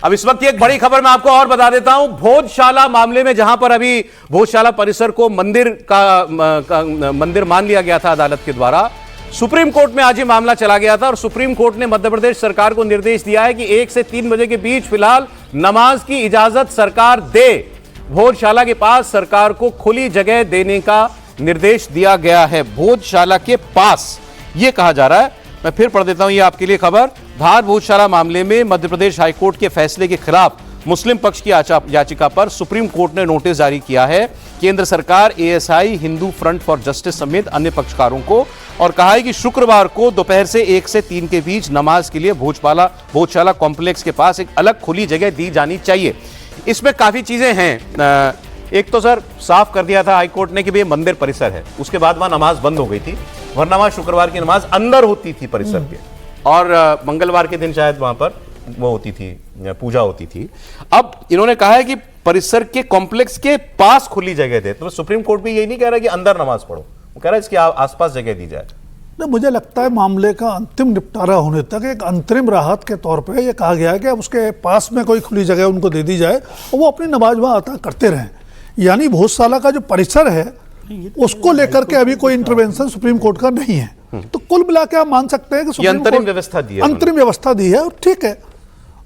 अब इस वक्त एक बड़ी खबर मैं आपको और बता देता हूं, भोजशाला मामले में, जहां पर अभी भोजशाला परिसर को मंदिर मान लिया गया था अदालत के द्वारा, सुप्रीम कोर्ट में आज ये मामला चला गया था और सुप्रीम कोर्ट ने मध्य प्रदेश सरकार को निर्देश दिया है कि 1 से 3 बजे के बीच फिलहाल नमाज की इजाजत सरकार दे। भोजशाला के पास सरकार को खुली जगह देने का निर्देश दिया गया है। भोजशाला के पास यह कहा जा रहा है। मैं फिर पढ़ देता हूं ये आपके लिए खबर। धार भोजशाला मामले में मध्य प्रदेश हाईकोर्ट के फैसले के खिलाफ मुस्लिम पक्ष की याचिका पर सुप्रीम कोर्ट ने नोटिस जारी किया है केंद्र सरकार, ASI, Hindu front for justice समेत अन्य पक्षकारों को, और कहा है कि शुक्रवार को दोपहर से 1 से 3 के बीच नमाज के लिए भोजशाला कॉम्प्लेक्स के पास एक अलग खुली जगह दी जानी चाहिए। इसमें काफी चीजें हैं। एक तो सर साफ कर दिया था हाईकोर्ट ने कि भाई मंदिर परिसर है, उसके बाद वहां नमाज बंद हो गई थी, वरना शुक्रवार की नमाज अंदर होती थी परिसर के, और मंगलवार के दिन शायद वहां पर वो होती थी, पूजा होती थी। अब इन्होंने कहा है कि परिसर के कॉम्प्लेक्स के पास खुली जगह दे, तो सुप्रीम कोर्ट भी यही नहीं कह रहा कि अंदर नमाज पढ़ो, वो कह रहा है इसके आसपास जगह दी जाए। नहीं, मुझे लगता है मामले का अंतिम निपटारा होने तक एक अंतरिम राहत के तौर पे ये कहा गया है कि अब उसके पास में कोई खुली जगह उनको दे दी जाए और वो अपनी नमाज वहाँ अता करते रहें। यानी भोजशाला का जो परिसर है उसको लेकर के अभी कोई इंटरवेंशन सुप्रीम कोर्ट का नहीं है। तो कुल मिला के आप मान सकते हैं कि सुप्रीम अंतरिम व्यवस्था दी है, अंतरिम व्यवस्था दी है, और ठीक है,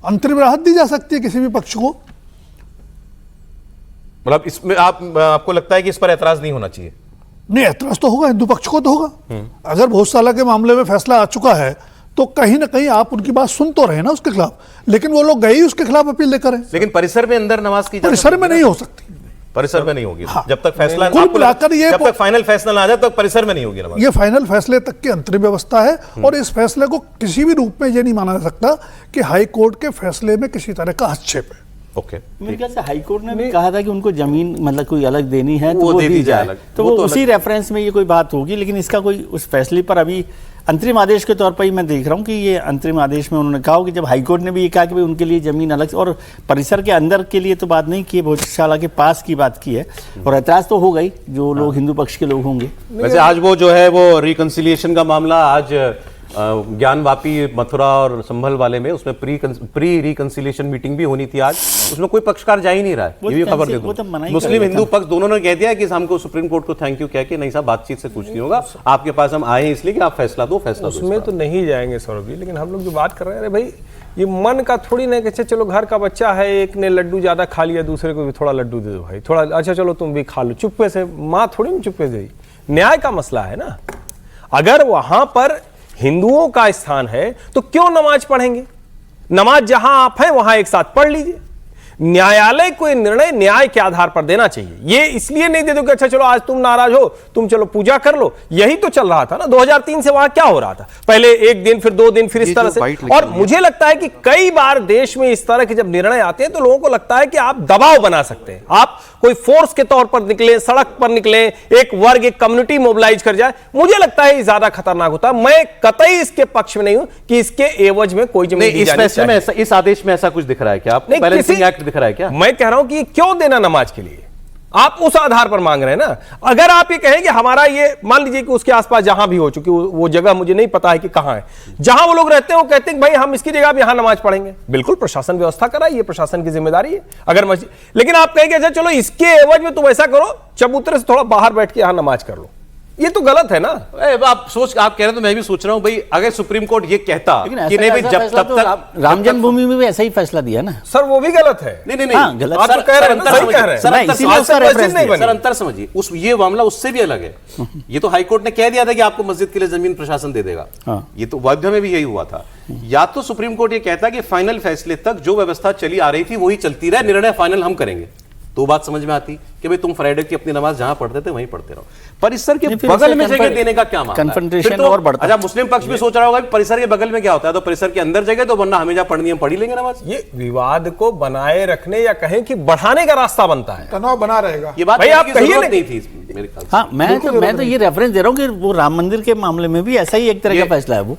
अंतरिम राहत दी जा सकती है किसी भी पक्ष को। मतलब इसमें आपको लगता है कि इस पर ऐतराज नहीं होना चाहिए? नहीं, ऐतराज तो होगा, हिंदू पक्ष को तो होगा। अगर भोजशाला के मामले में फैसला आ चुका है तो कहीं ना कहीं आप उनकी बात सुन तो रहे ना उसके खिलाफ, लेकिन वो लोग गए ही उसके खिलाफ अपील लेकर है। लेकिन परिसर में अंदर नमाज की परिसर में नहीं हो सकती, परिसर में नहीं होगी। हाँ। जब तक फैसला जब तक फाइनल फैसला ना आ जाए तब परिसर में नहीं होगी नमाज। ये फाइनल फैसले तक की अंतरिम व्यवस्था है, और इस फैसले को किसी भी रूप में ये नहीं माना जा सकता कि हाई कोर्ट के फैसले में किसी तरह का हस्तक्षेप है। ओके, मेरे ख्याल से हाईकोर्ट ने भी कहा था कि उनको जमीन मतलब कोई अलग देनी है तो वो दी जाए, तो वो उसी रेफरेंस में ये कोई बात होगी। लेकिन इसका कोई उस फैसले पर अभी अंतरिम आदेश के तौर पर ही मैं देख रहा हूँ कि ये अंतरिम आदेश में उन्होंने कहा कि जब हाईकोर्ट ने भी ये कहा कि भाई उनके लिए जमीन अलग, और परिसर के अंदर के लिए तो बात नहीं की, भोजशाला के पास की बात की है, और ऐतराज तो हो गई जो लोग हिंदू पक्ष के लोग होंगे। वैसे आज वो जो है वो रिकंसिलिएशन का मामला आज ज्ञानवापी मथुरा और संभल वाले में, उसमें प्री रिकंसिलिएशन मीटिंग भी होनी थी आज, उसमें कोई पक्षकार जा ही नहीं रहा है, ये भी खबर दे दूं। मुस्लिम हिंदू पक्ष दोनों ने कह दिया कि हमको सुप्रीम कोर्ट को थैंक यू कह के, नहीं साहब बातचीत से कुछ नहीं होगा, आपके पास हम आए इसलिए कि आप फैसला दो। उसमें तो नहीं जाएंगे सौरभ जी, लेकिन हम लोग जो बात कर रहे हैं, अरे भाई ये मन का थोड़ी ना कि चलो घर का बच्चा है, एक ने लड्डू ज्यादा खा लिया, दूसरे को भी थोड़ा लड्डू दे दो भाई, थोड़ा अच्छा चलो तुम भी खा लो, चुप्पे से माँ थोड़ी ना चुप्पे से। न्याय का मसला है ना, अगर वहां पर हिंदुओं का स्थान है तो क्यों नमाज पढ़ेंगे? नमाज जहां आप हैं वहां एक साथ पढ़ लीजिए। न्यायालय को निर्णय न्याय के आधार पर देना चाहिए, ये इसलिए नहीं दे दो कि अच्छा चलो आज तुम नाराज हो, तुम चलो पूजा कर लो। यही तो चल रहा था ना 2003 से, वहां क्या हो रहा था, पहले 1 दिन फिर 2 दिन फिर इस तरह से। और मुझे लगता है कि कई बार देश में इस तरह के जब निर्णय आते हैं तो लोगों को लगता है कि आप दबाव बना सकते हैं, आप कोई फोर्स के तौर पर निकले, सड़क पर निकले, एक वर्ग एक कम्युनिटी मोबिलाइज कर जाए। मुझे लगता है ये ज्यादा खतरनाक होता है। मैं कतई इसके पक्ष में नहीं हूं कि इसके एवज में कोई जमीन दी जानी चाहिए। इस आदेश में ऐसा कुछ दिख रहा है क्या? आपको बैलेंसिंग एक्ट दिख रहा है क्या? मैं कह रहा हूं कि क्यों देना नमाज के लिए, आप उस आधार पर मांग रहे हैं ना। अगर आप ये कहें कि हमारा ये, मान लीजिए कि उसके आसपास जहां भी हो चुकी वो जगह मुझे नहीं पता है कि कहां है, जहां वो लोग रहते हैं वो कहते हैं भाई हम इसकी जगह यहां नमाज पढ़ेंगे, बिल्कुल प्रशासन व्यवस्था कराए, ये प्रशासन की जिम्मेदारी है। अगर मस्जिद, लेकिन आप कहेंगे अच्छा चलो इसके एवज में तुम ऐसा करो, चबूतरे से थोड़ा बाहर बैठ के यहां नमाज कर लो, ये तो गलत है ना। आप कह रहे हैं तो मैं भी सोच रहा हूं भाई, अगर सुप्रीम कोर्ट ये कहता कि नहीं भाई जब तब तक राम जन्मभूमि में भी ऐसा ही फैसला दिया ना सर, वो भी गलत है। नहीं हाँ, गलत आप तो कह रहे हैं, सर अंतर समझिए, उस ये मामला उससे भी अलग है। ये तो हाईकोर्ट ने कह दिया था कि आपको मस्जिद के लिए जमीन प्रशासन दे देगा, ये तो वाद्य में भी यही हुआ था। या तो सुप्रीम कोर्ट ये कहता कि फाइनल फैसले तक जो व्यवस्था चली आ रही थी वही चलती रहे, निर्णय फाइनल हम करेंगे, तो बात समझ में आती कि भाई तुम फ्राइडे की अपनी नमाज जहां पढ़ते थे वहीं पढ़ते रहो। परिसर के बगल में जगह देने का क्या मामला है? तो और बढ़ता। अच्छा, मुस्लिम पक्ष भी सोच रहा होगा परिसर के बगल में क्या होता है, तो परिसर के अंदर जगह तो वरना हमें जहां पढ़नी है पढ़ी लेंगे नमाज। ये विवाद को बनाए रखने या कहें कि बढ़ाने का रास्ता बनता है, तनाव बना रहेगा। ये बात भाई आप कहिए नहीं थी मेरे ख्याल से। हाँ, मैं तो ये रेफरेंस दे रहा हूँ कि वो राम मंदिर के मामले में भी ऐसा ही एक तरह का फैसला है वो।